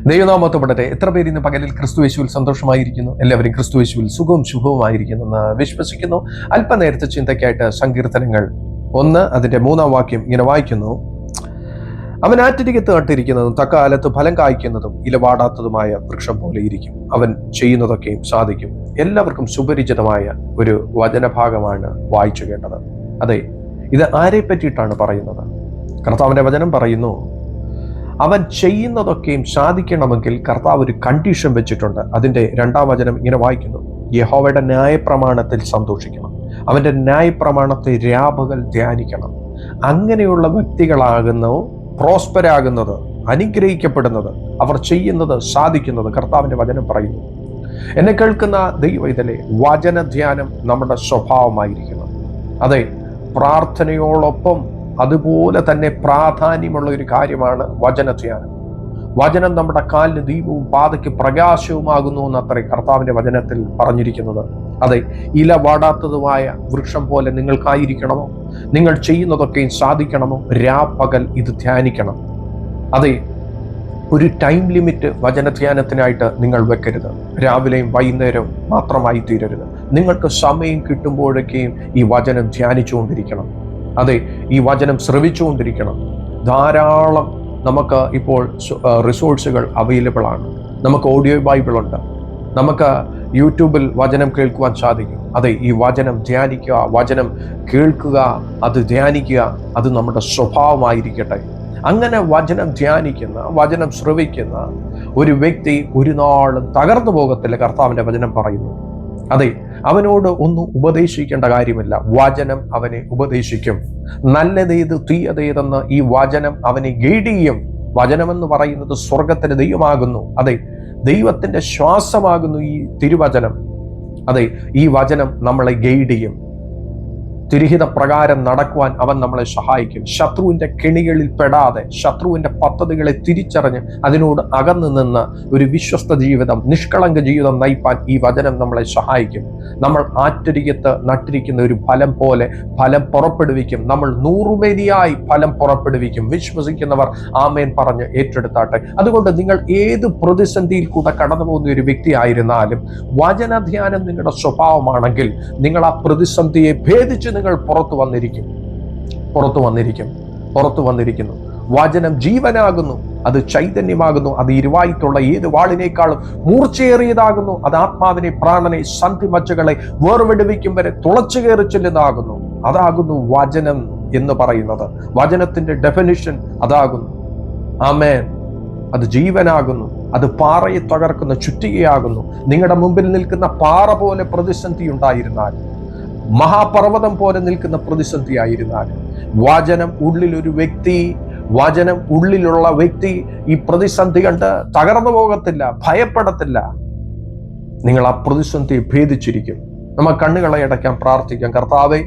ദൈവനാമത്തോടെ എത്ര പേര് ഇന്ന് പകലിൽ ക്രിസ്തുയേശുവിൽ സന്തോഷമായിരിക്കുന്നു? എല്ലാവരും ക്രിസ്തുയേശുവിൽ സുഖവും ശുഭവുമായിരിക്കുന്നു എന്ന് വിശ്വസിക്കുന്നു. അല്പനേരത്തെ ചിന്തയ്ക്കായിട്ട് സങ്കീർത്തനങ്ങൾ 1 അതിന്റെ 3-ാം വാക്യം ഇങ്ങനെ വായിക്കുന്നു. അവൻ ആറ്റിരികത്ത് നട്ടിരിക്കുന്നതും തക്കാലത്ത് ഫലം കായ്ക്കുന്നതും ഇലവാടാത്തതുമായ വൃക്ഷം പോലെ ഇരിക്കും. അവൻ ചെയ്യുന്നതൊക്കെയും സാധിക്കും. എല്ലാവർക്കും സുപരിചിതമായ ഒരു വചനഭാഗമാണ് വായിച്ചു കേട്ടത്. അതെ, ഇത് ആരെ പറ്റിയിട്ടാണ് പറയുന്നത്? കർത്താവിന്റെ വചനം പറയുന്നു, അവൻ ചെയ്യുന്നതൊക്കെയും സാധിക്കണമെങ്കിൽ കർത്താവ് ഒരു കണ്ടീഷൻ വെച്ചിട്ടുണ്ട്. അതിന്റെ 2-ാം വചനം ഇങ്ങനെ വായിക്കുന്നു, യഹോവയുടെ ന്യായപ്രമാണത്തിൽ സന്തോഷിക്കണം, അവന്റെ ന്യായപ്രമാണത്തെ രാപകൽ ധ്യാനിക്കണം. അങ്ങനെയുള്ള വ്യക്തികളാകുന്നു പ്രോസ്പരാകുന്നത്, അനുഗ്രഹിക്കപ്പെടുന്നത്, അവർ ചെയ്യുന്നത് സാധിക്കുന്നത്. കർത്താവിന്റെ വചനം പറയുന്നു. എന്നെ കേൾക്കുന്ന ദൈവവേദലേ, വചന ധ്യാനം നമ്മുടെ സ്വഭാവമായിരിക്കണം. അതെ, പ്രാർത്ഥനയോടൊപ്പം അതുപോലെ തന്നെ പ്രാധാന്യമുള്ള ഒരു കാര്യമാണ് വചനധ്യാനം. വചനം നമ്മുടെ കാലിന് ദീപവും പാതയ്ക്ക് പ്രകാശവുമാകുന്നു എന്നത്രേ കർത്താവിന്റെ വചനത്തിൽ പറഞ്ഞിരിക്കുന്നത്. അതെ, ഇല വാടാത്തതുമായ വൃക്ഷം പോലെ നിങ്ങൾക്കായിരിക്കണമോ? നിങ്ങൾ ചെയ്യുന്നതൊക്കെയും സാധിക്കണമോ? രാപ്പകൽ ഇത് ധ്യാനിക്കണം. അതെ, ഒരു ടൈം ലിമിറ്റ് വചനധ്യാനത്തിനായിട്ട് നിങ്ങൾ വെക്കരുത്. രാവിലെയും വൈകുന്നേരവും മാത്രമായി തീരരുത്. നിങ്ങൾക്ക് സമയം കിട്ടുമ്പോഴൊക്കെയും ഈ വചനം ധ്യാനിച്ചുകൊണ്ടിരിക്കണം. അതെ, ഈ വചനം ശ്രവിച്ചുകൊണ്ടിരിക്കണം. ധാരാളം നമുക്ക് ഇപ്പോൾ റിസോഴ്സുകൾ അവൈലബിൾ ആണ്. നമുക്ക് ഓഡിയോ ബൈബിൾ ഉണ്ട്, നമുക്ക് യൂട്യൂബിൽ വചനം കേൾക്കുവാൻ സാധിക്കും. അതെ, ഈ വചനം ധ്യാനിക്കുക, വചനം കേൾക്കുക, അത് ധ്യാനിക്കുക, അത് നമ്മുടെ സ്വഭാവമായിരിക്കട്ടെ. അങ്ങനെ വചനം ധ്യാനിക്കുന്ന, വചനം ശ്രവിക്കുന്ന ഒരു വ്യക്തി ഒരു നാളും തകർന്നു പോകത്തില്ല. കർത്താവിന്റെ വചനം പറയുന്നു. അതെ, അവനോട് ഒന്നും ഉപദേശിക്കേണ്ട കാര്യമില്ല. വചനം അവനെ ഉപദേശിക്കും. നല്ലതേത് തീയതേതെന്ന് ഈ വചനം അവനെ ഗൈഡ് ചെയ്യും. വചനമെന്ന് പറയുന്നത് സ്വർഗത്തിന്റെ ദൈവമാകുന്നു. അതെ, ദൈവത്തിന്റെ ശ്വാസമാകുന്നു ഈ തിരുവചനം. അതെ, ഈ വചനം നമ്മളെ ഗൈഡ് ചെയ്യും. തിരുഹിത പ്രകാരം നടക്കുവാൻ അവൻ നമ്മളെ സഹായിക്കും. ശത്രുവിന്റെ കെണികളിൽ പെടാതെ, ശത്രുവിന്റെ പദ്ധതികളെ തിരിച്ചറിഞ്ഞ് അതിനോട് അകന്നു നിന്ന് ഒരു വിശ്വസ്ത ജീവിതം, നിഷ്കളങ്ക ജീവിതം നയിപ്പാൻ ഈ വചനം നമ്മളെ സഹായിക്കും. നമ്മൾ ആറ്റരികത്ത് നട്ടിരിക്കുന്ന ഒരു ഫലം പോലെ ഫലം പുറപ്പെടുവിക്കും. നമ്മൾ 100 മേനിയായി ഫലം പുറപ്പെടുവിക്കും. വിശ്വസിക്കുന്നവർ ആമേൻ പറഞ്ഞ് ഏറ്റെടുത്താട്ടെ. അതുകൊണ്ട് നിങ്ങൾ ഏത് പ്രതിസന്ധിയിൽ കൂടെ കടന്നു പോകുന്ന ഒരു വ്യക്തി ആയിരുന്നാലും വചനധ്യാനം നിങ്ങളുടെ സ്വഭാവമാണെങ്കിൽ നിങ്ങൾ ആ പ്രതിസന്ധിയെ ഭേദിച്ച് നിങ്ങൾ പുറത്തു വന്നിരിക്കുന്നു. വചനം ജീവനാകുന്നു, അത് ചൈതന്യമാകുന്നു, അത് ഇരുവായിട്ടുള്ള ഏത് വാളിനേക്കാളും മൂർച്ചയേറിയതാകുന്നു. അത് ആത്മാവിനെ, പ്രാണനെ, സന്ധിമജ്ജകളെ വേർവെടുവിക്കും വരെ തുളച്ചു കയറി ചെല്ലുന്നതാകുന്നു. അതാകുന്നു വചനം എന്ന് പറയുന്നത്. വചനത്തിന്റെ ഡെഫിനിഷൻ അതാകുന്നു. ആമേൻ. അത് ജീവനാകുന്നു, അത് പാറയെ തകർക്കുന്ന ചുറ്റികയാകുന്നു. നിങ്ങളുടെ മുമ്പിൽ നിൽക്കുന്ന പാറ പോലെ പ്രതിസന്ധി ഉണ്ടായിരുന്നാൽ, മഹാപർവ്വതം പോലെ നിൽക്കുന്ന പ്രതിസന്ധി ആയിരുന്നാലും, വചനം ഉള്ളിലൊരു വ്യക്തി, വചനം ഉള്ളിലുള്ള വ്യക്തി ഈ പ്രതിസന്ധി കണ്ട് തകർന്നു പോകത്തില്ല, ഭയപ്പെടത്തില്ല. നിങ്ങൾ ആ പ്രതിസന്ധിയെ ഭേദിച്ചിരിക്കും. നമ്മൾ കണ്ണുകളെ അടയ്ക്കാൻ പ്രാർത്ഥിക്കാം. കർത്താവേ,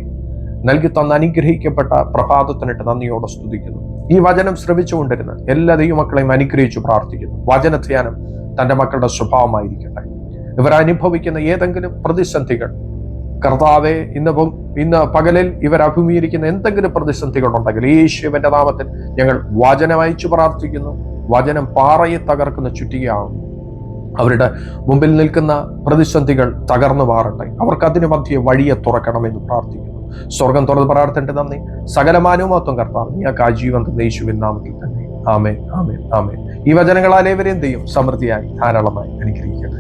നൽകി തന്ന അനുഗ്രഹിക്കപ്പെട്ട പ്രഭാതത്തിനിട്ട് നന്ദിയോടെ സ്തുതിക്കുന്നു. ഈ വചനം ശ്രവിച്ചുകൊണ്ടിരുന്ന എല്ലാ ദൈവമക്കളെയും അനുഗ്രഹിച്ചു പ്രാർത്ഥിക്കുന്നു. വചനധ്യാനം തന്റെ മക്കളുടെ സ്വഭാവമായിരിക്കട്ടെ. ഇവർ അനുഭവിക്കുന്ന ഏതെങ്കിലും പ്രതിസന്ധികൾ, കർത്താവെ, ഇന്ന് പകലിൽ ഇവർ അഭിമുഖീകരിക്കുന്ന എന്തെങ്കിലും പ്രതിസന്ധികൾ ഉണ്ടെങ്കിൽ യേശുവിന്റെ നാമത്തിൽ ഞങ്ങൾ വചനം അയച്ചു പ്രാർത്ഥിക്കുന്നു. വചനം പാറയെ തകർക്കുന്ന ചുറ്റികയാകും. അവരുടെ മുമ്പിൽ നിൽക്കുന്ന പ്രതിസന്ധികൾ തകർന്നു മാറട്ടെ. അവർക്ക് അതിന് മധ്യേ വഴിയെ തുറക്കണമെന്ന് പ്രാർത്ഥിക്കുന്നു. സ്വർഗം തുറന്ന് പ്രാർത്ഥിന്റെ നന്ദി. സകലമാനവുമത്വം കർത്താവ് ഞങ്ങൾക്ക് ആ ജീവൻ തന്ന യേശുവിൻ നാമത്തിൽ തന്നെ. ആമേൻ, ആമേൻ, ആമേൻ. ഈ വചനങ്ങളാൽ ഏവരെയും ദൈവം സമൃദ്ധിയായി ധാരാളമായി അനുഗ്രഹിക്കും.